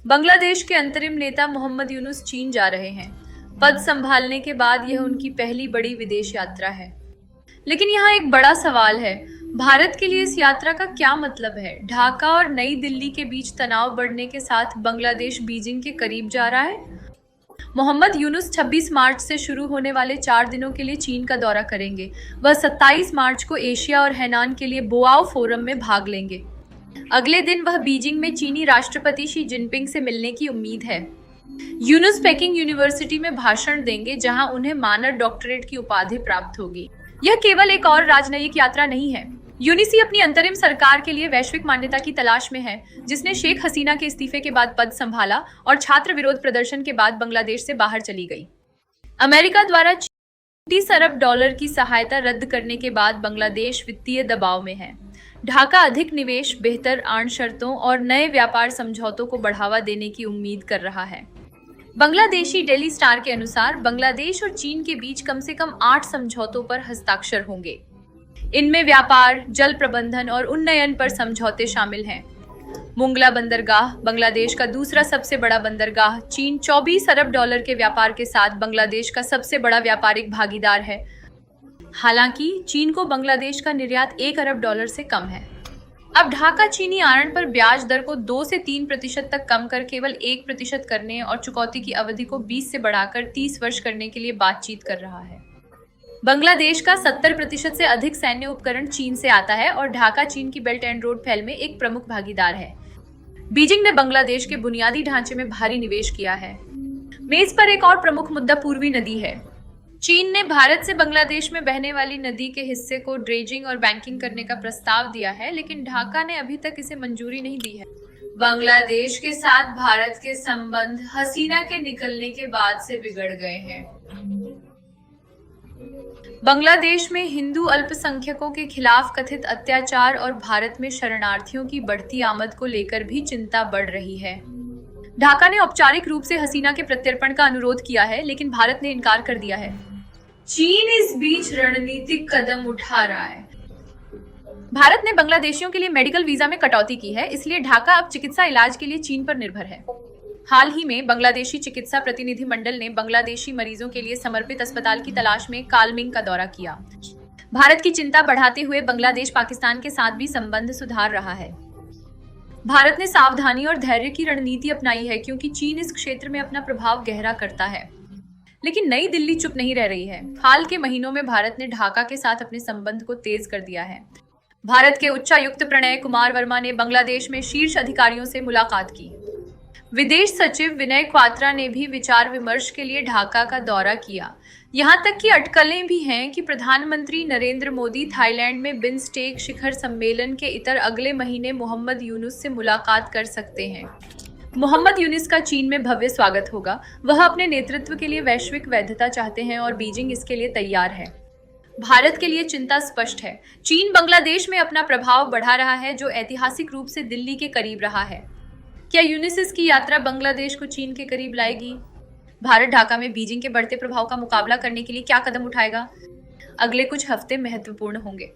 बांग्लादेश के अंतरिम नेता मोहम्मद यूनुस चीन जा रहे हैं। पद संभालने के बाद यह उनकी पहली बड़ी विदेश यात्रा है। लेकिन यहाँ एक बड़ा सवाल है, भारत के लिए इस यात्रा का क्या मतलब है? ढाका और नई दिल्ली के बीच तनाव बढ़ने के साथ बांग्लादेश बीजिंग के करीब जा रहा है। मोहम्मद यूनुस 26 मार्च से शुरू होने वाले 4 दिनों के लिए चीन का दौरा करेंगे। वह 27 मार्च को एशिया और हैनान के लिए बोआओ फोरम में भाग लेंगे। अगले दिन वह बीजिंग में चीनी राष्ट्रपति शी जिनपिंग से मिलने की उम्मीद है। यूनुस पेकिंग यूनिवर्सिटी में भाषण देंगे, जहां उन्हें मानद डॉक्टरेट की उपाधि प्राप्त होगी। यह केवल एक और राजनयिक यात्रा नहीं है। यूनिसी अपनी अंतरिम सरकार के लिए वैश्विक मान्यता की तलाश में है, जिसने शेख हसीना के इस्तीफे के बाद पद संभाला और छात्र विरोध प्रदर्शन के बाद बांग्लादेश से बाहर चली गई। अमेरिका द्वारा 30 अरब डॉलर की सहायता रद्द करने के बाद बांग्लादेश वित्तीय दबाव में है। ढाका अधिक निवेश, बेहतर आड़ शर्तों और नए व्यापार समझौतों को बढ़ावा देने की उम्मीद कर रहा है। बांग्लादेशी डेली स्टार के अनुसार बांग्लादेश और चीन के बीच कम से कम 8 समझौतों पर हस्ताक्षर होंगे। इनमें व्यापार, जल प्रबंधन और उन्नयन पर समझौते शामिल हैं। मुंगला बंदरगाह, बांग्लादेश का दूसरा सबसे बड़ा बंदरगाह, चीन 24 अरब डॉलर के व्यापार के साथ बांग्लादेश का सबसे बड़ा व्यापारिक भागीदार है। हालांकि चीन को बांग्लादेश का निर्यात 1 अरब डॉलर से कम है। अब ढाका चीनी आरण पर ब्याज दर को 2 से 3% तक कम कर केवल 1% करने और चुकौती की अवधि को 20 से बढ़ाकर 30 वर्ष करने के लिए बातचीत कर रहा है। बांग्लादेश का 70% से अधिक सैन्य उपकरण चीन से आता है और ढाका चीन की बेल्ट एंड रोड पहल में एक प्रमुख भागीदार है। बीजिंग ने बांग्लादेश के बुनियादी ढांचे में भारी निवेश किया है। मेज पर एक और प्रमुख मुद्दा पूर्वी नदी है। चीन ने भारत से बांग्लादेश में बहने वाली नदी के हिस्से को ड्रेजिंग और बैंकिंग करने का प्रस्ताव दिया है, लेकिन ढाका ने अभी तक इसे मंजूरी नहीं दी है। बांग्लादेश के साथ भारत के संबंध हसीना के निकलने के बाद से बिगड़ गए हैं। बांग्लादेश में हिंदू अल्पसंख्यकों के खिलाफ कथित अत्याचार और भारत में शरणार्थियों की बढ़ती आमद को लेकर भी चिंता बढ़ रही है। ढाका ने औपचारिक रूप से हसीना के प्रत्यर्पण का अनुरोध किया है, लेकिन भारत ने इनकार कर दिया है। चीन इस बीच रणनीतिक कदम उठा रहा है। भारत ने बांग्लादेशियों के लिए मेडिकल वीजा में कटौती की है, इसलिए ढाका अब चिकित्सा इलाज के लिए चीन पर निर्भर है। हाल ही में बांग्लादेशी चिकित्सा प्रतिनिधि मंडल ने बांग्लादेशी मरीजों के लिए समर्पित अस्पताल की तलाश में कालमिंग का दौरा किया। भारत की चिंता बढ़ाते हुए बांग्लादेश पाकिस्तान के साथ भी संबंध सुधार रहा है। भारत ने सावधानी और धैर्य की रणनीति अपनाई है, क्योंकि चीन इस क्षेत्र में अपना प्रभाव गहरा करता है। लेकिन नई दिल्ली चुप नहीं रह रही है। हाल के महीनों में भारत ने ढाका के साथ अपने संबंध को तेज कर दिया है। भारत के उच्चायुक्त प्रणय कुमार वर्मा ने बांग्लादेश में शीर्ष अधिकारियों से मुलाकात की। विदेश सचिव विनय क्वात्रा ने भी विचार विमर्श के लिए ढाका का दौरा किया। यहाँ तक कि अटकलें भी हैं कि प्रधानमंत्री नरेंद्र मोदी थाईलैंड में बिम्स्टेक शिखर सम्मेलन के इतर अगले महीने मोहम्मद यूनुस से मुलाकात कर सकते हैं। मोहम्मद यूनुस का चीन में भव्य स्वागत होगा। वह अपने नेतृत्व के लिए वैश्विक वैधता चाहते हैं और बीजिंग इसके लिए तैयार है। भारत के लिए चिंता स्पष्ट है। चीन बांग्लादेश में अपना प्रभाव बढ़ा रहा है, जो ऐतिहासिक रूप से दिल्ली के करीब रहा है। क्या यूनिस की यात्रा बांग्लादेश को चीन के करीब लाएगी? भारत ढाका में बीजिंग के बढ़ते प्रभाव का मुकाबला करने के लिए क्या कदम उठाएगा? अगले कुछ हफ्ते महत्वपूर्ण होंगे।